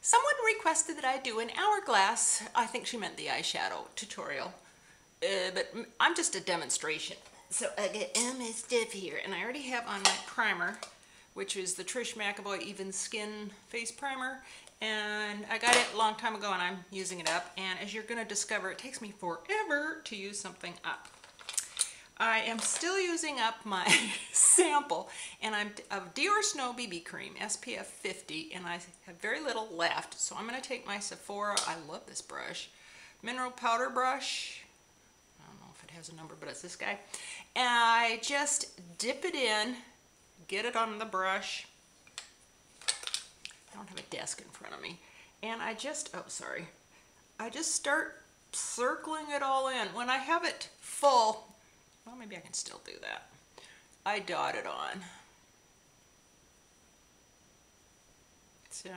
Someone requested that I do an hourglass, I think she meant the eyeshadow tutorial, but I'm just a demonstration. So I get my stuff here, and I already have on my primer, which is the Trish McEvoy Even Skin Face Primer, and I got it a long time ago and I'm using it up, and as you're going to discover, it takes me forever to use something up. I am still using up my sample, and I'm of Diorsnow BB cream, SPF 50, and I have very little left. So I'm going to take my Sephora, I love this brush, mineral powder brush. I don't know if it has a number, but it's this guy. And I just dip it in, get it on the brush. I don't have a desk in front of me. And I just, I just start circling it all in. When I have it full, well, maybe I can still do that. I dot it on. So,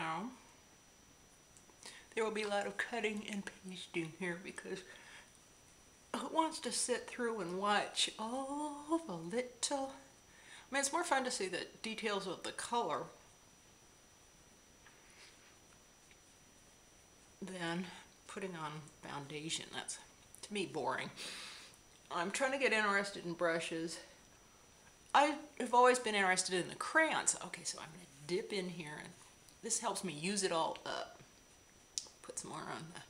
there will be a lot of cutting and pasting here because it wants to sit through and watch all the little... I mean, it's more fun to see the details of the color than putting on foundation. That's, to me, boring. I'm trying to get interested in brushes. I have always been interested in the crayons. Okay, so I'm going to dip in here, and this helps me use it all up. Put some more on the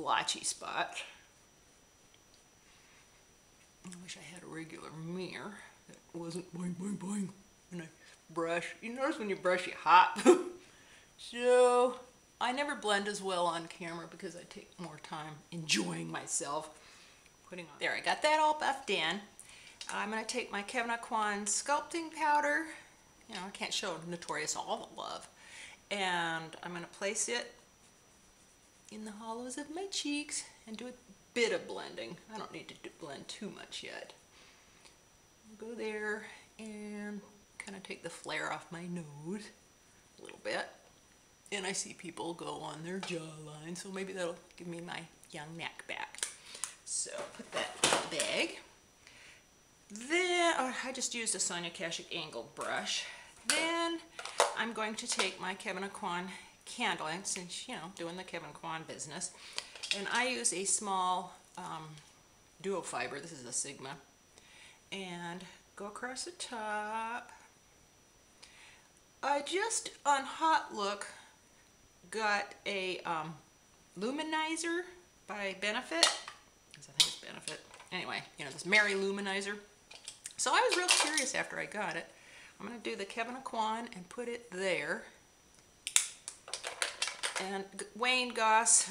blotchy spot. I wish I had a regular mirror that wasn't boing, boing, boing when I brush. You notice when you brush, you hop. So I never blend as well on camera because I take more time enjoying myself. There, I got that all buffed in. I'm going to take my Kevin Aucoin sculpting powder. You know, I can't show Notorious all the love. And I'm going to place it in the hollows of my cheeks and do a bit of blending. I don't need to blend too much yet. I'll go there and kind of take the flare off my nose a little bit. And I see people go on their jawline, so maybe that'll give me my young neck back. So put that in the bag. Then I just used a Sonia Kashuk angled brush. Then I'm going to take my Kevin Aucoin Candlelight, since, you know, doing the Kevin Aucoin business. And I use a small duo fiber. This is a Sigma. And go across the top. I just, on Hot Look, got a Luminizer by Benefit. I think it's Benefit. Anyway, you know, this Mary Luminizer. So I was real curious after I got it. I'm going to do the Kevin Aucoin and put it there. And Wayne Goss,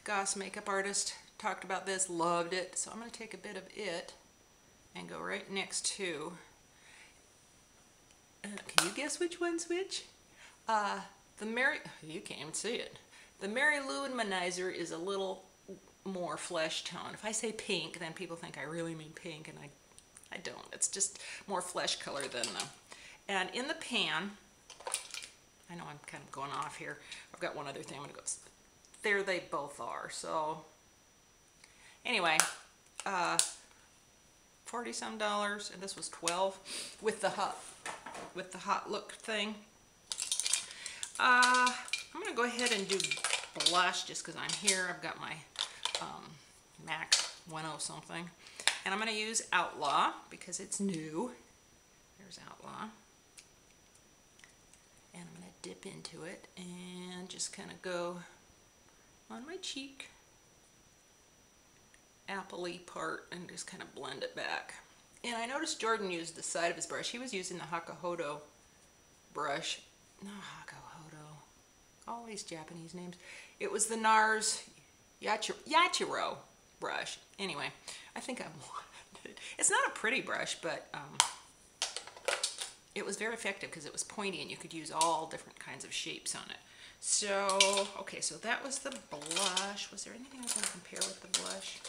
Goss Makeup Artist, talked about this, loved it. So I'm going to take a bit of it and go right next to... can you guess which one's which? The Mary... You can't even see it. The Mary Luminizer is a little more flesh tone. If I say pink, then people think I really mean pink, and I don't. It's just more flesh color than the... And in the pan, I know I'm kind of going off here. I've got one other thing I'm going to go... There they both are. So, anyway, $40-some, and this was $12 with the hot look thing. I'm going to go ahead and do blush just because I'm here. I've got my MAC 10 something, and I'm going to use Outlaw because it's new. There's Outlaw, and I'm going to dip into it and just kind of go on my cheek, apple-y part, and just kind of blend it back. And I noticed Jordan used the side of his brush. He was using the Hakuhodo brush. No, Hakuhodo. Always Japanese names. It was the NARS Yachiro brush. Anyway, I think I wanted it. It's not a pretty brush, but it was very effective because it was pointy and you could use all different kinds of shapes on it. So, okay, so that was the blush. Was there anything I was going to compare with the blush?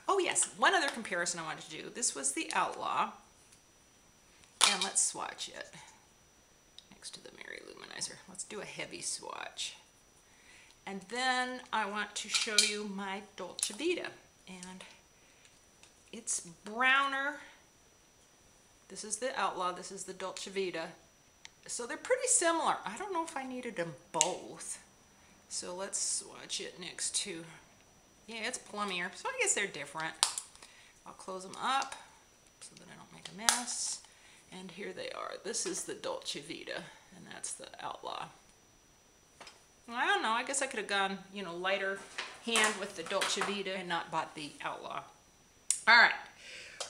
Oh yes, one other comparison I wanted to do. This was the Outlaw. And let's swatch it next to the Mary Luminizer. Let's do a heavy swatch. And then I want to show you my Dolce Vita. And it's browner. This is the Outlaw, this is the Dolce Vita. So they're pretty similar. I don't know if I needed them both. So let's swatch it next to, yeah, it's plummier, so I guess they're different. I'll close them up so that I don't make a mess. And here they are. This is the Dolce Vita, and that's the Outlaw. I don't know, I guess I could have gone, you know, lighter hand with the Dolce Vita and not bought the Outlaw. All right,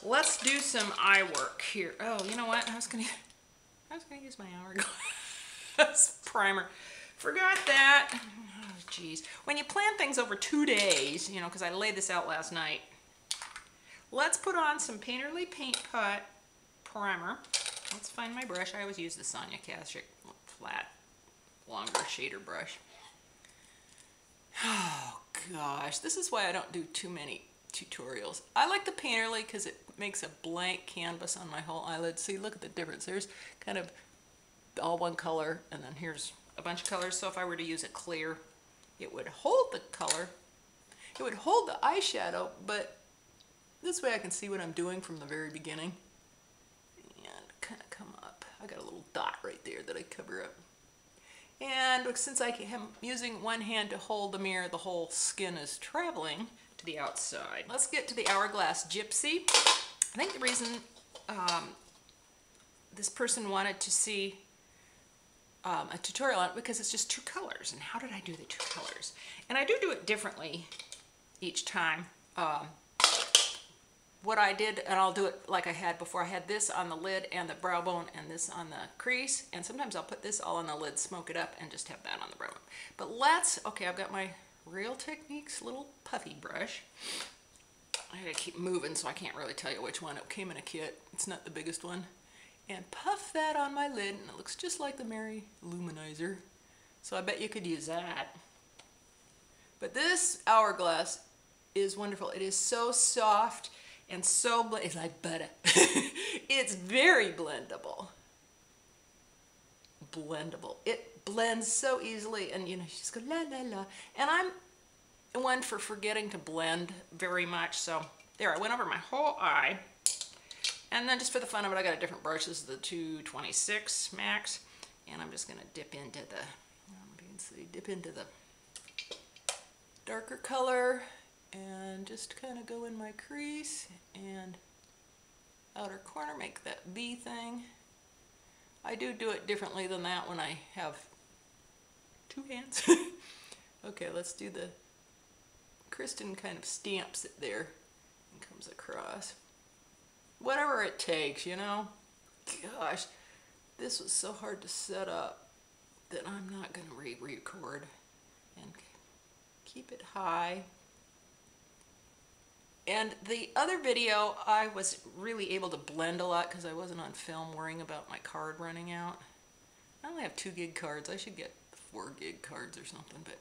let's do some eye work here. Oh, you know what? I was gonna use my Hourglass primer. Forgot that. Oh, geez. When you plan things over 2 days, you know, because I laid this out last night, let's put on some Paintery Paint Pot primer. Let's find my brush. I always use the Sonia Kashuk flat, longer shader brush. Oh gosh, this is why I don't do too many tutorials. I like the Painterly because it makes a blank canvas on my whole eyelid. See, look at the difference. There's kind of all one color, and then here's a bunch of colors. So if I were to use a clear, it would hold the color. It would hold the eyeshadow, but this way I can see what I'm doing from the very beginning. And kind of come up. I got a little dot right there that I cover up. And since I am using one hand to hold the mirror, the whole skin is traveling to the outside. Let's get to the Hourglass Gypsy. I think the reason this person wanted to see a tutorial on it because it's just 2 colors. And how did I do the 2 colors? And I do it differently each time. What I did, and I'll do it like I had before, I had this on the lid and the brow bone and this on the crease, and sometimes I'll put this all on the lid, smoke it up, and just have that on the brow bone. But let's, okay, I've got my Real Techniques little puffy brush. I gotta keep moving so I can't really tell you which one. It came in a kit. It's not the biggest one. And puff that on my lid, and it looks just like the Mary Luminizer. So I bet you could use that. But this Hourglass is wonderful. It is so soft and so, it's like butter. It's very blendable. Blendable. It blends so easily, and you know, you just go la la la. And I'm one for forgetting to blend very much, so there, I went over my whole eye. And then just for the fun of it, I got a different brush. This is the 226 Max, and I'm just gonna dip into the, you can see, dip into the darker color and just kind of go in my crease and outer corner, make that V thing. I do it differently than that when I have 2 hands. Okay, let's do the, Kristen kind of stamps it there and comes across. Whatever it takes, you know? Gosh, this was so hard to set up that I'm not going to re-record. And keep it high. And the other video, I was really able to blend a lot because I wasn't on film worrying about my card running out. I only have 2 gig cards. I should get 4 gig cards or something, but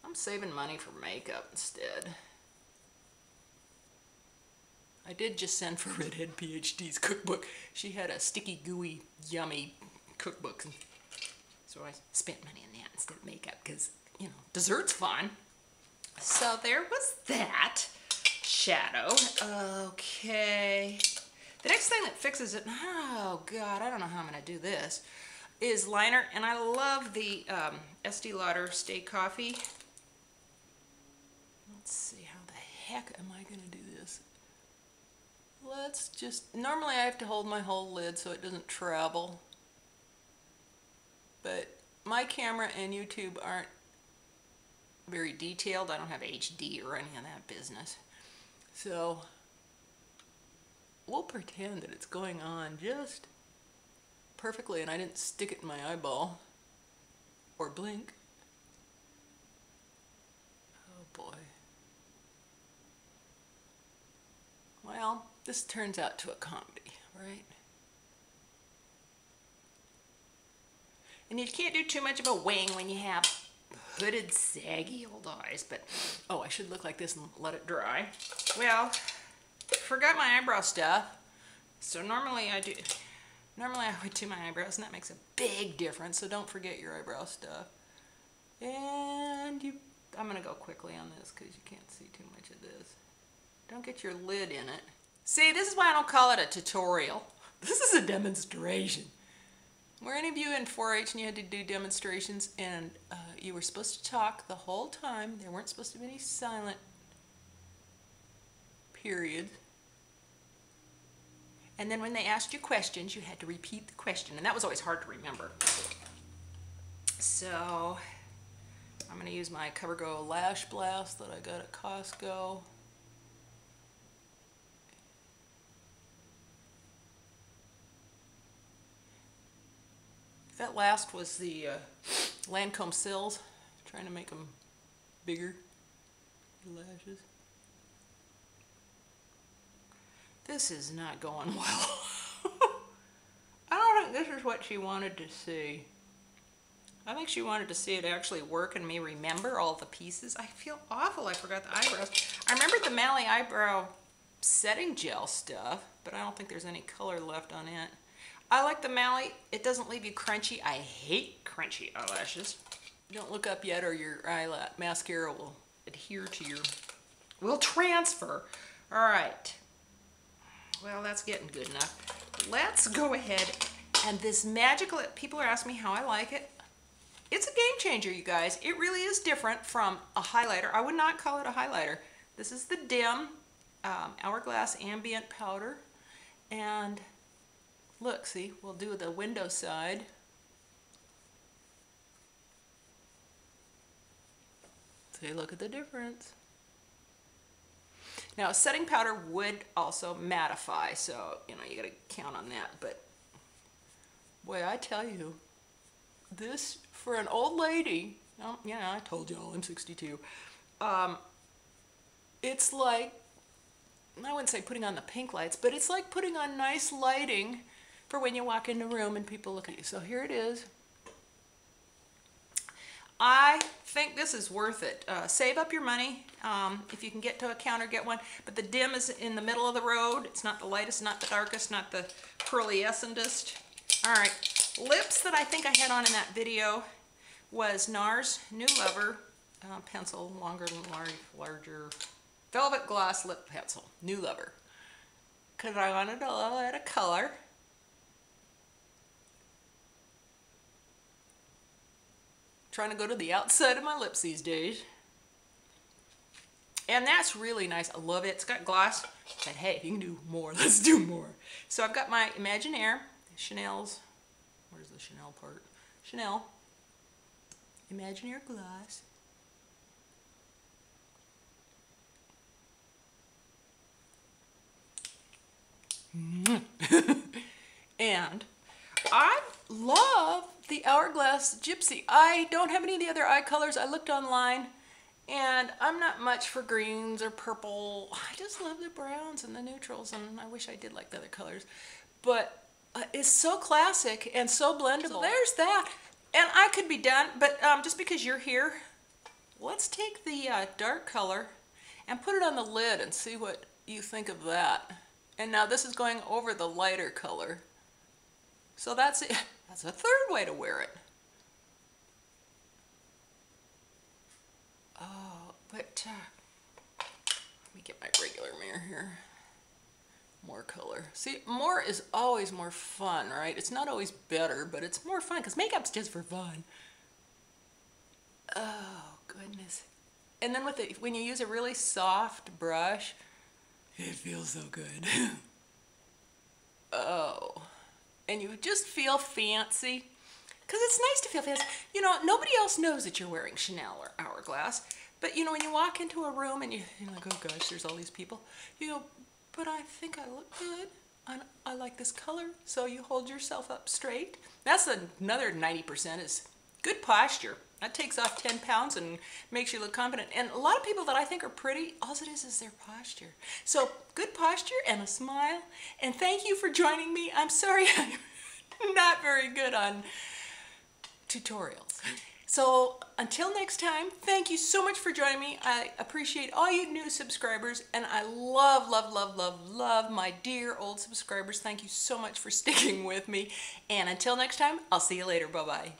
I'm saving money for makeup instead. I did just send for Redhead PhD's cookbook. She had a sticky, gooey, yummy cookbook. So I spent money on that instead of makeup because, you know, dessert's fun. So there was that. Shadow. Okay. The next thing that fixes it, oh god, I don't know how I'm going to do this, is liner. And I love the Estee Lauder Stay Coffee. Let's see, how the heck am I going to do this? Let's just, normally I have to hold my whole lid so it doesn't travel. But my camera and YouTube aren't very detailed. I don't have HD or any of that business. So we'll pretend that it's going on just perfectly and I didn't stick it in my eyeball or blink. Oh boy. Well, this turns out to a comedy, right? And you can't do too much of a wing when you have hooded, saggy old eyes, but, oh, I should look like this and let it dry. Well, forgot my eyebrow stuff. So normally I would do my eyebrows, and that makes a big difference, so don't forget your eyebrow stuff. And I'm gonna go quickly on this because you can't see too much of this. Don't get your lid in it. See, this is why I don't call it a tutorial. This is a demonstration. Were any of you in 4-H and you had to do demonstrations and you were supposed to talk the whole time? There weren't supposed to be any silent periods. And then when they asked you questions, you had to repeat the question, and that was always hard to remember. So I'm going to use my CoverGirl Lash Blast that I got at Costco. That last was the Lancome Sills, trying to make them bigger, the lashes. This is not going well. I don't think this is what she wanted to see. I think she wanted to see it actually work and me remember all the pieces. I feel awful I forgot the eyebrows. I remember the Mally eyebrow setting gel stuff, but I don't think there's any color left on it. I like the Mally. It doesn't leave you crunchy. I hate crunchy eyelashes. Don't look up yet or your mascara will adhere to your, will transfer. All right. Well, that's getting good enough. Let's go ahead and this magical, people are asking me how I like it. It's a game changer, you guys. It really is different from a highlighter. I would not call it a highlighter. This is the Dim Hourglass Ambient Powder. And look, see, we'll do the window side. See, look at the difference. Now, setting powder would also mattify, so, you know, you gotta count on that. But, boy, I tell you, this, for an old lady, oh, yeah, I told y'all I'm 62, it's like, I wouldn't say putting on the pink lights, but it's like putting on nice lighting for when you walk in the room and people look at you. So here it is. I think this is worth it. Save up your money. If you can get to a counter, get one. But the Dim is in the middle of the road. It's not the lightest, not the darkest, not the pearliescentest. All right, lips that I think I had on in that video was NARS New Lover pencil, longer and larger, velvet gloss lip pencil, New Lover. Because I wanted a little bit of color. Trying to go to the outside of my lips these days. And that's really nice. I love it. It's got gloss. But hey, if you can do more, let's do more. So I've got my Imaginaire, Chanel's, where's the Chanel part? Chanel Imaginaire gloss. And I love the Hourglass Gypsy. I don't have any of the other eye colors. I looked online and I'm not much for greens or purple. I just love the browns and the neutrals, and I wish I did like the other colors. But it's so classic and so blendable. So there's that. And I could be done, but just because you're here, let's take the dark color and put it on the lid and see what you think of that. And now this is going over the lighter color. So that's it. That's a third way to wear it. Oh, but let me get my regular mirror here. More color. See, more is always more fun, right? It's not always better, but it's more fun because makeup's just for fun. Oh, goodness. And then with it, when you use a really soft brush, it feels so good. Oh. And you just feel fancy. Because it's nice to feel fancy. You know, nobody else knows that you're wearing Chanel or Hourglass. But, you know, when you walk into a room and you're like, oh gosh, there's all these people. You go, but I think I look good. I like this color. So you hold yourself up straight. That's another 90% is good posture. That takes off 10 pounds and makes you look confident. And a lot of people that I think are pretty, all it is their posture. So good posture and a smile. And thank you for joining me. I'm sorry I'm not very good on tutorials. So until next time, thank you so much for joining me. I appreciate all you new subscribers, and I love, love, love, love, love my dear old subscribers. Thank you so much for sticking with me. And until next time, I'll see you later. Bye-bye.